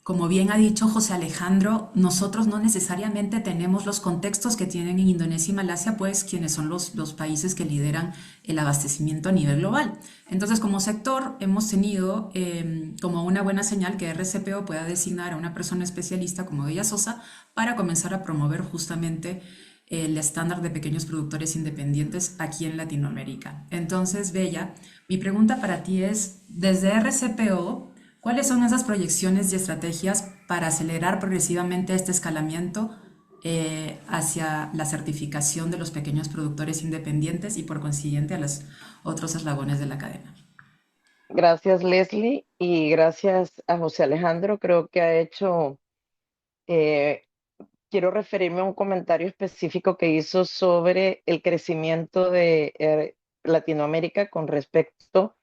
como bien ha dicho José Alejandro, nosotros no necesariamente tenemos los contextos que tienen en Indonesia y Malasia, pues quienes son los países que lideran el abastecimiento a nivel global. Entonces, como sector, hemos tenido como una buena señal que RCPO pueda designar a una persona especialista como Bella Sosa para comenzar a promover justamente el estándar de pequeños productores independientes aquí en Latinoamérica. Entonces, Bella, mi pregunta para ti es, desde RCPO, ¿cuáles son esas proyecciones y estrategias para acelerar progresivamente este escalamiento hacia la certificación de los pequeños productores independientes y por consiguiente a los otros eslabones de la cadena? Gracias, Leslie, y gracias a José Alejandro. Creo que ha hecho, eh, quiero referirme a un comentario específico que hizo sobre el crecimiento de Latinoamérica con respecto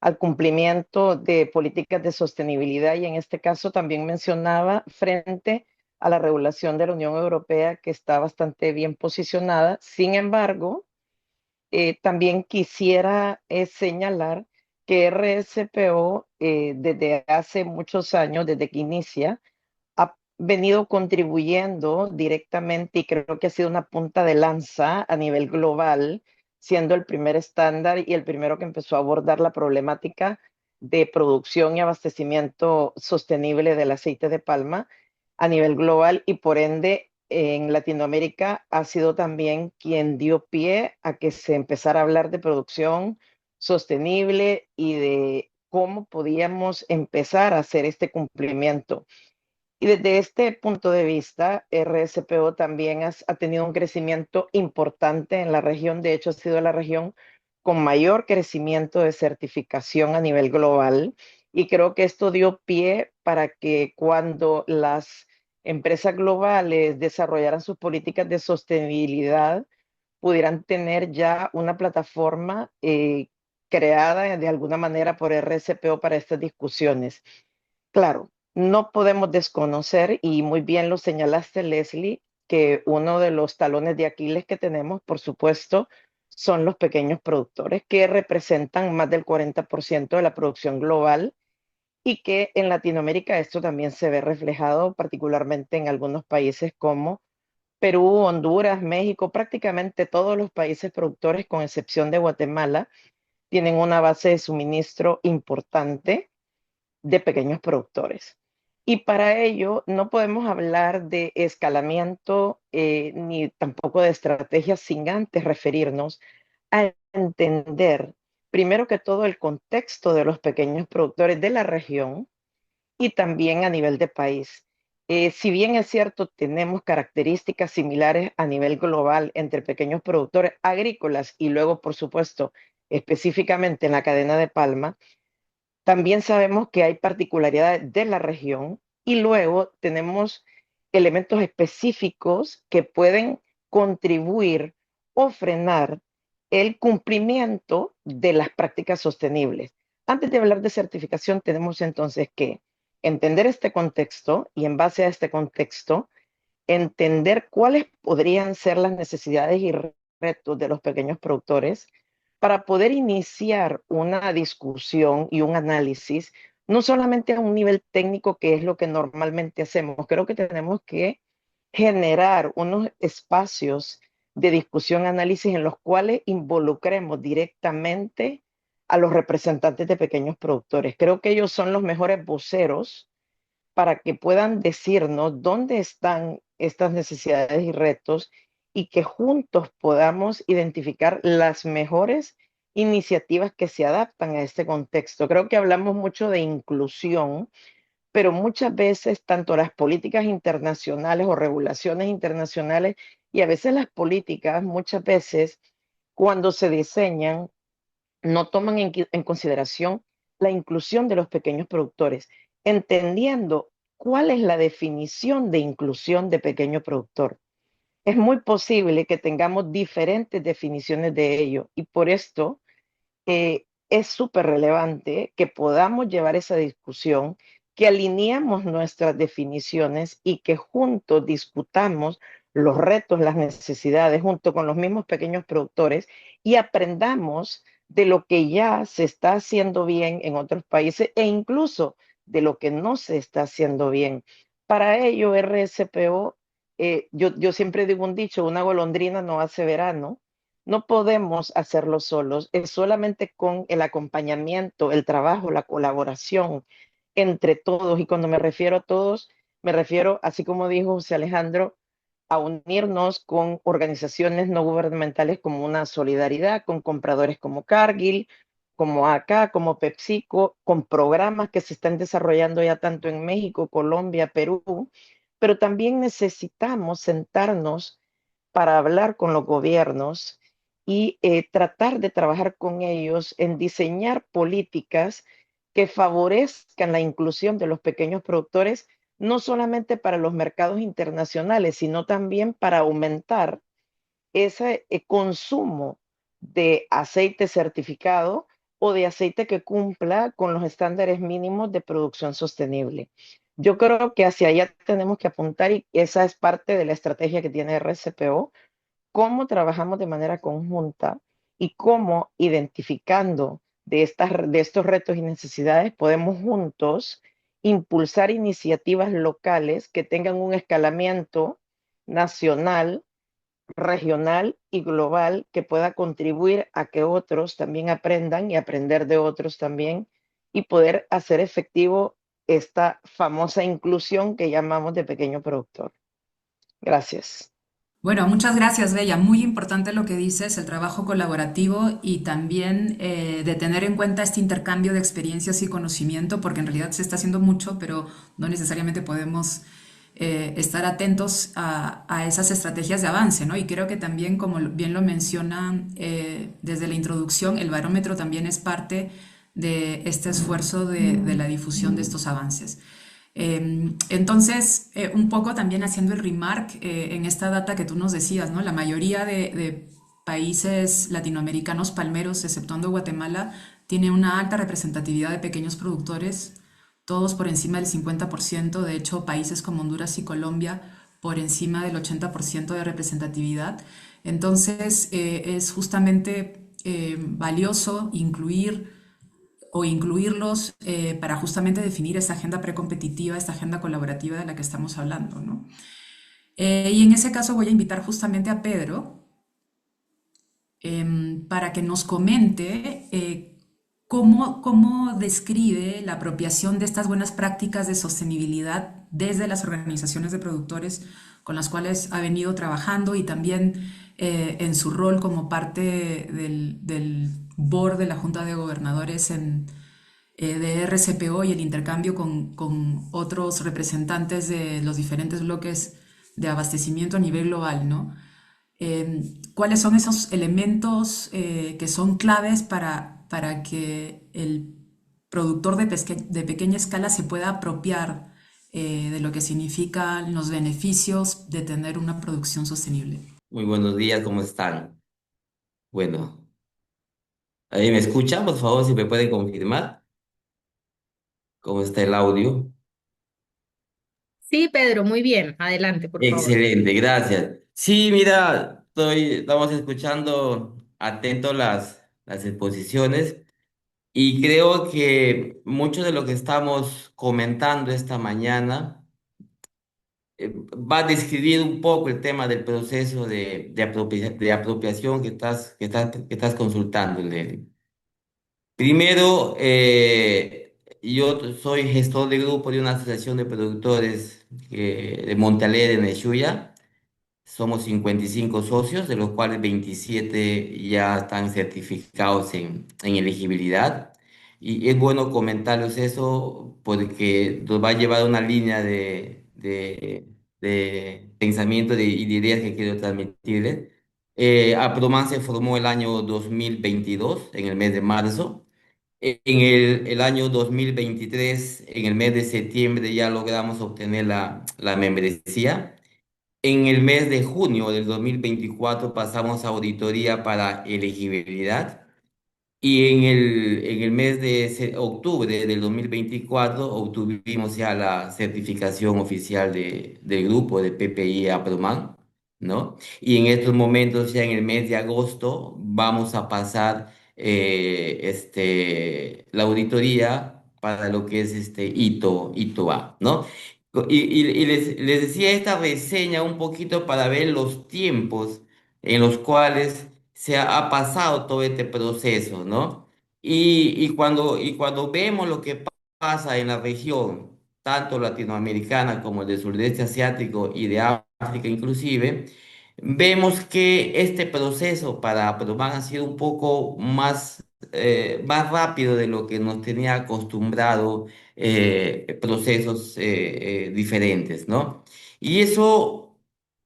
al cumplimiento de políticas de sostenibilidad y en este caso también mencionaba frente a la regulación de la Unión Europea que está bastante bien posicionada. Sin embargo, también quisiera señalar que RSPO desde hace muchos años, desde que inicia, ha venido contribuyendo directamente y creo que ha sido una punta de lanza a nivel global, siendo el primer estándar y el primero que empezó a abordar la problemática de producción y abastecimiento sostenible del aceite de palma a nivel global y por ende en Latinoamérica ha sido también quien dio pie a que se empezara a hablar de producción sostenible y de cómo podíamos empezar a hacer este cumplimiento. Y desde este punto de vista, RSPO también ha tenido un crecimiento importante en la región. De hecho, ha sido la región con mayor crecimiento de certificación a nivel global. Y creo que esto dio pie para que cuando las empresas globales desarrollaran sus políticas de sostenibilidad, pudieran tener ya una plataforma creada de alguna manera por RSPO para estas discusiones. Claro, no podemos desconocer, y muy bien lo señalaste, Leslie, que uno de los talones de Aquiles que tenemos, por supuesto, son los pequeños productores, que representan más del 40% de la producción global y que en Latinoamérica esto también se ve reflejado, particularmente en algunos países como Perú, Honduras, México, prácticamente todos los países productores, con excepción de Guatemala, tienen una base de suministro importante de pequeños productores. Y para ello no podemos hablar de escalamiento ni tampoco de estrategias sin antes referirnos a entender, primero que todo, el contexto de los pequeños productores de la región y también a nivel de país. Si bien es cierto, tenemos características similares a nivel global entre pequeños productores agrícolas y luego, por supuesto, específicamente en la cadena de palma, también sabemos que hay particularidades de la región y luego tenemos elementos específicos que pueden contribuir o frenar el cumplimiento de las prácticas sostenibles. Antes de hablar de certificación, tenemos entonces que entender este contexto y en base a este contexto, entender cuáles podrían ser las necesidades y retos de los pequeños productores para poder iniciar una discusión y un análisis, no solamente a un nivel técnico, que es lo que normalmente hacemos. Creo que tenemos que generar unos espacios de discusión, análisis en los cuales involucremos directamente a los representantes de pequeños productores. Creo que ellos son los mejores voceros para que puedan decirnos dónde están estas necesidades y retos y que juntos podamos identificar las mejores iniciativas que se adaptan a este contexto. Creo que hablamos mucho de inclusión, pero muchas veces tanto las políticas internacionales o regulaciones internacionales y a veces las políticas, muchas veces cuando se diseñan, no toman en consideración la inclusión de los pequeños productores, entendiendo cuál es la definición de inclusión de pequeño productor. Es muy posible que tengamos diferentes definiciones de ello y por esto es súper relevante que podamos llevar esa discusión, que alineemos nuestras definiciones y que juntos discutamos los retos, las necesidades, junto con los mismos pequeños productores y aprendamos de lo que ya se está haciendo bien en otros países e incluso de lo que no se está haciendo bien. Para ello, RSPO, yo siempre digo un dicho, una golondrina no hace verano. No podemos hacerlo solos, es solamente con el acompañamiento, el trabajo, la colaboración entre todos. Y cuando me refiero a todos, me refiero, así como dijo José Alejandro, a unirnos con organizaciones no gubernamentales como una solidaridad, con compradores como Cargill, como acá, como PepsiCo, con programas que se están desarrollando ya tanto en México, Colombia, Perú, pero también necesitamos sentarnos para hablar con los gobiernos y tratar de trabajar con ellos en diseñar políticas que favorezcan la inclusión de los pequeños productores, no solamente para los mercados internacionales, sino también para aumentar ese consumo de aceite certificado o de aceite que cumpla con los estándares mínimos de producción sostenible. Yo creo que hacia allá tenemos que apuntar y esa es parte de la estrategia que tiene RCPO, cómo trabajamos de manera conjunta y cómo identificando de estos retos y necesidades podemos juntos impulsar iniciativas locales que tengan un escalamiento nacional, regional y global que pueda contribuir a que otros también aprendan y aprender de otros también y poder hacer efectivo esta famosa inclusión que llamamos de pequeño productor. Gracias. Bueno, muchas gracias, Bella. Muy importante lo que dices, el trabajo colaborativo y también de tener en cuenta este intercambio de experiencias y conocimiento, porque en realidad se está haciendo mucho, pero no necesariamente podemos estar atentos a esas estrategias de avance, ¿no? Y creo que también, como bien lo mencionan desde la introducción, el barómetro también es parte de este esfuerzo de la difusión de estos avances. Entonces, un poco también haciendo el remark en esta data que tú nos decías, ¿no? La mayoría de países latinoamericanos palmeros, exceptuando Guatemala, tiene una alta representatividad de pequeños productores, todos por encima del 50%. De hecho, países como Honduras y Colombia por encima del 80% de representatividad. Entonces, es justamente valioso incluir o incluirlos para justamente definir esa agenda precompetitiva, esta agenda colaborativa de la que estamos hablando, ¿no? Y en ese caso voy a invitar justamente a Pedro para que nos comente cómo describe la apropiación de estas buenas prácticas de sostenibilidad desde las organizaciones de productores con las cuales ha venido trabajando y también en su rol como parte del board de la Junta de Gobernadores de RCPO y el intercambio con otros representantes de los diferentes bloques de abastecimiento a nivel global, ¿no? ¿Cuáles son esos elementos que son claves para que el productor de pequeña escala se pueda apropiar de lo que significan los beneficios de tener una producción sostenible? Muy buenos días, ¿cómo están? Bueno, ¿ahí me escuchan? Por favor, si me pueden confirmar cómo está el audio. Sí, Pedro, muy bien. Adelante, por favor. Excelente, gracias. Sí, mira, estamos escuchando atento las exposiciones y creo que mucho de lo que estamos comentando esta mañana va a describir un poco el tema del proceso de apropiación que estás consultando, Leslie. Primero, yo soy gestor de grupo de una asociación de productores de Montalegre, en Shuya. Somos 55 socios, de los cuales 27 ya están certificados en elegibilidad. Y es bueno comentarles eso porque nos va a llevar una línea de pensamiento y de ideas que quiero transmitirles. Aproman se formó el año 2022, en el mes de marzo. En el año 2023, en el mes de septiembre, ya logramos obtener la membresía. En el mes de junio del 2024 pasamos a auditoría para elegibilidad y en el mes de octubre del 2024 obtuvimos ya la certificación oficial del grupo de PPI Aproman, ¿no? Y en estos momentos, ya en el mes de agosto, vamos a pasar la auditoría para lo que es este hito A, ¿no? Y les decía esta reseña un poquito para ver los tiempos en los cuales ha pasado todo este proceso, ¿no? Y cuando vemos lo que pasa en la región, tanto latinoamericana como el del sudeste asiático y de África inclusive, vemos que este proceso para aprobar ha sido un poco más rápido de lo que nos tenía acostumbrado procesos diferentes, ¿no? Y eso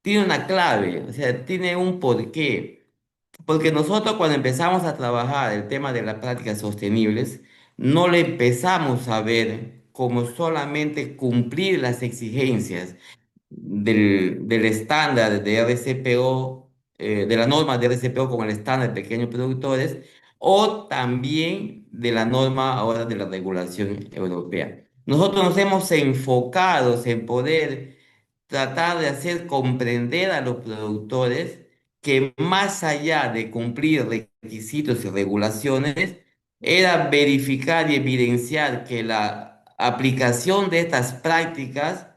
tiene una clave, o sea, tiene un porqué. Porque nosotros cuando empezamos a trabajar el tema de las prácticas sostenibles, no le empezamos a ver como solamente cumplir las exigencias del estándar de RCPO, de la norma de RCPO con el estándar de pequeños productores, o también de la norma ahora de la regulación europea. Nosotros nos hemos enfocado en poder tratar de hacer comprender a los productores que más allá de cumplir requisitos y regulaciones, era verificar y evidenciar que la aplicación de estas prácticas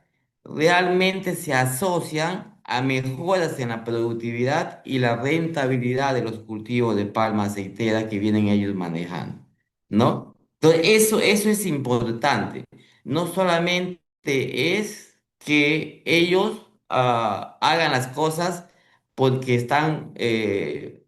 realmente se asocian a mejoras en la productividad y la rentabilidad de los cultivos de palma aceitera que vienen ellos manejando, ¿no? Entonces, eso es importante. No solamente es que ellos hagan las cosas porque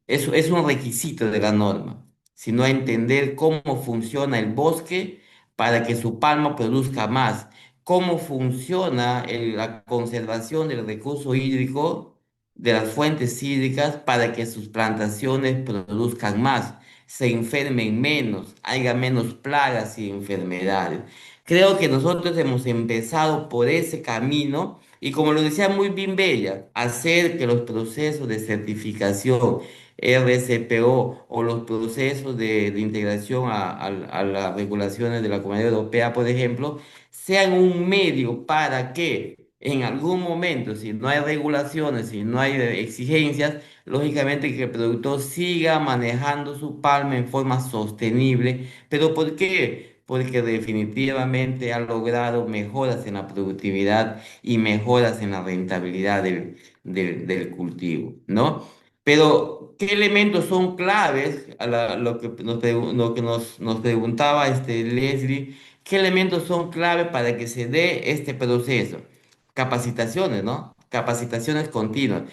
es un requisito de la norma, sino a entender cómo funciona el bosque para que su palma produzca más, cómo funciona la conservación del recurso hídrico, de las fuentes hídricas, para que sus plantaciones produzcan más, se enfermen menos, haya menos plagas y enfermedades. Creo que nosotros hemos empezado por ese camino y como lo decía muy bien Bella, hacer que los procesos de certificación RCPO o los procesos de integración a las regulaciones de la Comunidad Europea, por ejemplo, sean un medio para que en algún momento, si no hay regulaciones, si no hay exigencias, lógicamente que el productor siga manejando su palma en forma sostenible. ¿Pero por qué? Porque definitivamente ha logrado mejoras en la productividad y mejoras en la rentabilidad del cultivo, ¿no? Pero, ¿qué elementos son claves? Lo que nos preguntaba Leslie, ¿qué elementos son clave para que se dé este proceso? Capacitaciones, ¿no? Capacitaciones continuas.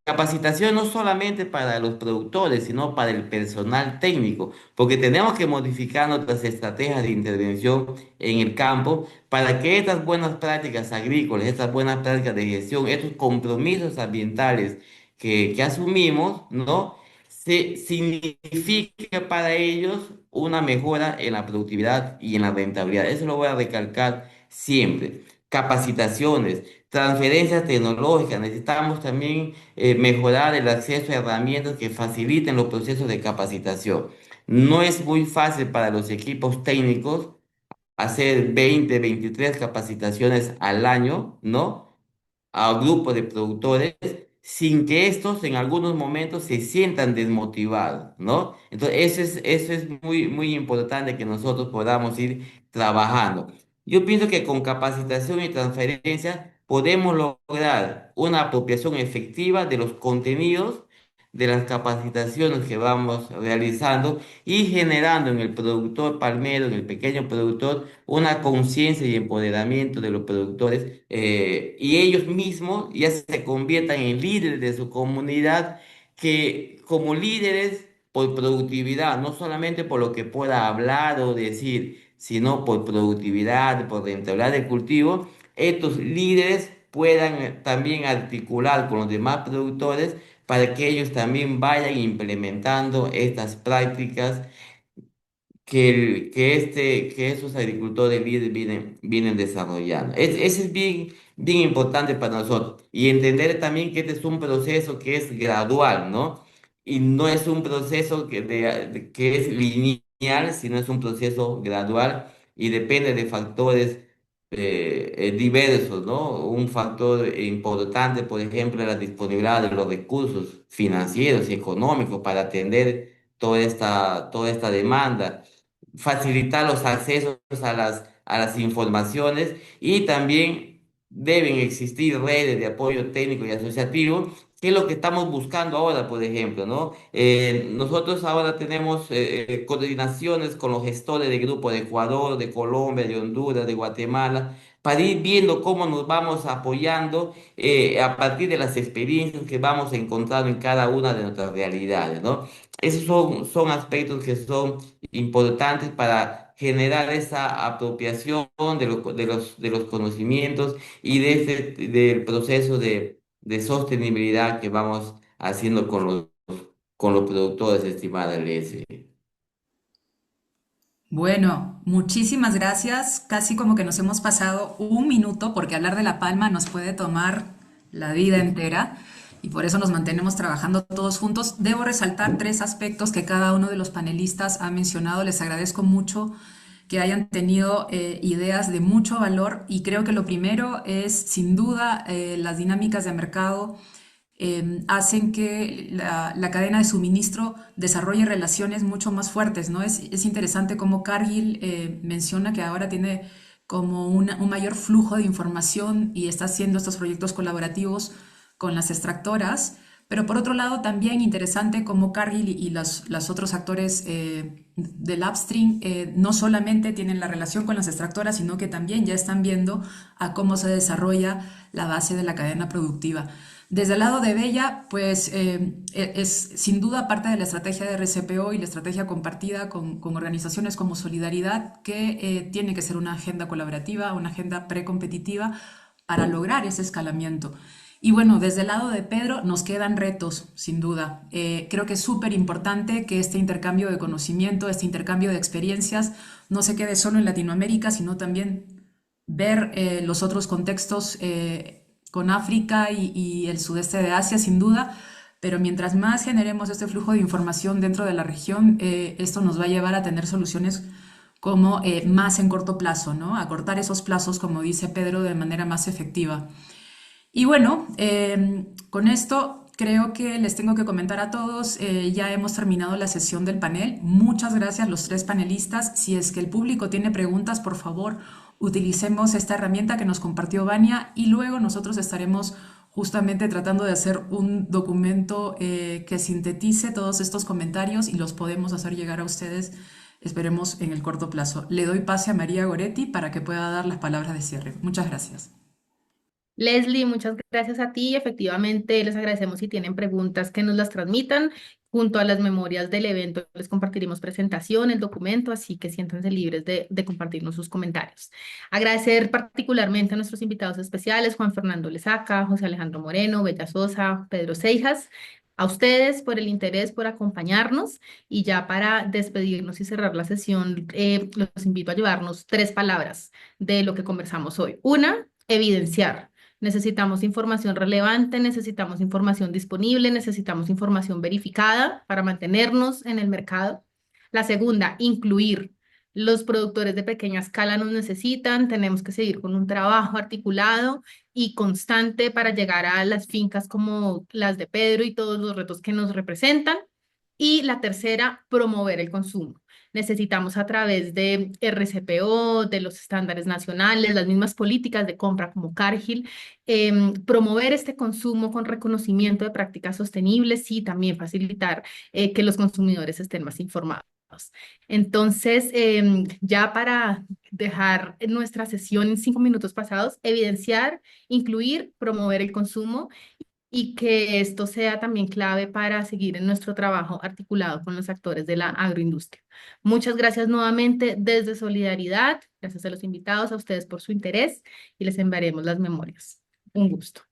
Capacitación no solamente para los productores, sino para el personal técnico, porque tenemos que modificar nuestras estrategias de intervención en el campo para que estas buenas prácticas agrícolas, estas buenas prácticas de gestión, estos compromisos ambientales que asumimos, ¿no? Se significa para ellos una mejora en la productividad y en la rentabilidad. Eso lo voy a recalcar siempre. Capacitaciones, transferencias tecnológicas. Necesitamos también mejorar el acceso a herramientas que faciliten los procesos de capacitación. No es muy fácil para los equipos técnicos hacer 20, 23 capacitaciones al año, ¿no? A grupos de productores sin que estos en algunos momentos se sientan desmotivados, ¿no? Entonces, eso es muy, muy importante que nosotros podamos ir trabajando. Yo pienso que con capacitación y transferencia podemos lograr una apropiación efectiva de los contenidos de las capacitaciones que vamos realizando y generando en el productor palmero, en el pequeño productor, una conciencia y empoderamiento de los productores y ellos mismos ya se conviertan en líderes de su comunidad, que como líderes por productividad, no solamente por lo que pueda hablar o decir, sino por productividad, por rentabilidad del cultivo, estos líderes puedan también articular con los demás productores para que ellos también vayan implementando estas prácticas que esos agricultores vienen desarrollando. Eso es bien, bien importante para nosotros. Y entender también que este es un proceso que es gradual, ¿no? Y no es un proceso que es lineal, sino es un proceso gradual y depende de factores diversos, ¿no? Un factor importante, por ejemplo, es la disponibilidad de los recursos financieros y económicos para atender toda esta demanda. facilitar los accesos a las informaciones y también deben existir redes de apoyo técnico y asociativo, que es lo que estamos buscando ahora, por ejemplo, ¿no? Nosotros ahora tenemos coordinaciones con los gestores de grupo de Ecuador, de Colombia, de Honduras, de Guatemala, para ir viendo cómo nos vamos apoyando a partir de las experiencias que vamos encontrando en cada una de nuestras realidades, ¿no? Esos son aspectos que son importantes para generar esa apropiación de los conocimientos y del proceso de sostenibilidad que vamos haciendo con los productores, estimada Leslie. Bueno, muchísimas gracias. Casi como que nos hemos pasado un minuto porque hablar de La Palma nos puede tomar la vida entera y por eso nos mantenemos trabajando todos juntos. Debo resaltar tres aspectos que cada uno de los panelistas ha mencionado. Les agradezco mucho que hayan tenido ideas de mucho valor y creo que lo primero es sin duda las dinámicas de mercado hacen que la cadena de suministro desarrolle relaciones mucho más fuertes, ¿no? Es interesante cómo Cargill menciona que ahora tiene como un mayor flujo de información y está haciendo estos proyectos colaborativos con las extractoras, pero por otro lado también interesante cómo Cargill y los otros actores del upstream no solamente tienen la relación con las extractoras, sino que también ya están viendo a cómo se desarrolla la base de la cadena productiva. Desde el lado de Bella, pues es sin duda parte de la estrategia de RCPO y la estrategia compartida con organizaciones como Solidaridad, que tiene que ser una agenda colaborativa, una agenda precompetitiva para lograr ese escalamiento. Y bueno, desde el lado de Pedro nos quedan retos, sin duda. Creo que es súper importante que este intercambio de conocimiento, este intercambio de experiencias, no se quede solo en Latinoamérica, sino también ver los otros contextos con África y el sudeste de Asia, sin duda, pero mientras más generemos este flujo de información dentro de la región, esto nos va a llevar a tener soluciones como más en corto plazo, ¿no? A cortar esos plazos, como dice Pedro, de manera más efectiva. Y bueno, con esto creo que les tengo que comentar a todos, ya hemos terminado la sesión del panel. Muchas gracias a los tres panelistas. Si es que el público tiene preguntas, por favor, utilicemos esta herramienta que nos compartió Vania y luego nosotros estaremos justamente tratando de hacer un documento que sintetice todos estos comentarios y los podemos hacer llegar a ustedes, esperemos, en el corto plazo. Le doy pase a María Goretti para que pueda dar las palabras de cierre. Muchas gracias. Leslie, muchas gracias a ti. Efectivamente, les agradecemos si tienen preguntas que nos las transmitan. Junto a las memorias del evento les compartiremos presentación, el documento, así que siéntanse libres de compartirnos sus comentarios. Agradecer particularmente a nuestros invitados especiales, Juan Fernando Lesaca, José Alejandro Moreno, Bella Sosa, Pedro Seijas. A ustedes por el interés, por acompañarnos y ya para despedirnos y cerrar la sesión, los invito a llevarnos tres palabras de lo que conversamos hoy. Una, evidenciar. Necesitamos información relevante, necesitamos información disponible, necesitamos información verificada para mantenernos en el mercado. La segunda, incluir. Los productores de pequeña escala nos necesitan, tenemos que seguir con un trabajo articulado y constante para llegar a las fincas como las de Pedro y todos los retos que nos representan. Y la tercera, promover el consumo. Necesitamos a través de RCPO, de los estándares nacionales, las mismas políticas de compra como Cargill, promover este consumo con reconocimiento de prácticas sostenibles y también facilitar que los consumidores estén más informados. Entonces, ya para dejar nuestra sesión en 5 minutos pasados, evidenciar, incluir, promover el consumo y que esto sea también clave para seguir en nuestro trabajo articulado con los actores de la agroindustria. Muchas gracias nuevamente desde Solidaridad, gracias a los invitados, a ustedes por su interés y les enviaremos las memorias. Un gusto.